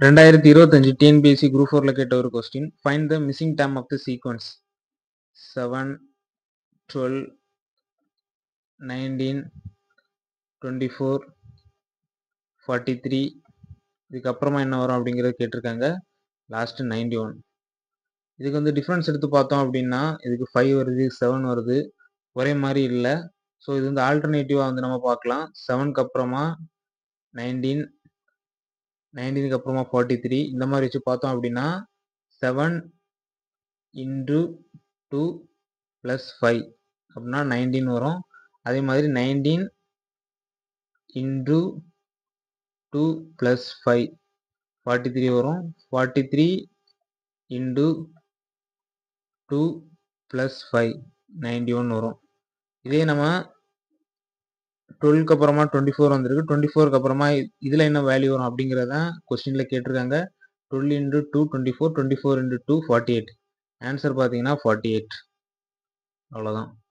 2025 TNPSC Group 4 ல கேட்ட ஒரு question. Find the missing term of the sequence 7, 12, 19, 24, 43. இதுக்கப்புறமா என்ன வரும் அப்படிங்கிறது கேட்டிருக்காங்க. லாஸ்ட் 91. இதுக்கு வந்து டிஃபரன்ஸ் எடுத்து பார்த்தோம் அப்படின்னா இதுக்கு 5 வருது, 7 வருது, ஒரே மாதிரி இல்லை. ஸோ இது வந்து ஆல்டர்னேட்டிவாக வந்து நம்ம பார்க்கலாம். 7க்கு அப்புறமா 19, 19க்கு அப்புறமா 43 இந்த மாதிரி வச்சு பார்த்தோம் அப்படின்னா 7 into 2 plus 5 அப்படின்னா 19 வரும். அதே மாதிரி 19 into 2 plus 5 43 வரும். 43 into 2 plus 5 91 வரும். இதே நம்ம 12க்கு அப்புறமா 24 வந்திருக்கு. 24க்கு அப்புறமா இதில் என்ன வேல்யூ வரும் அப்படிங்கிறத கொஸ்டினில் கேட்டிருக்காங்க. 12 into 2 24, 24 into 2 48. ஆன்சர் பார்த்தீங்கன்னா 48. அவ்வளோதான்.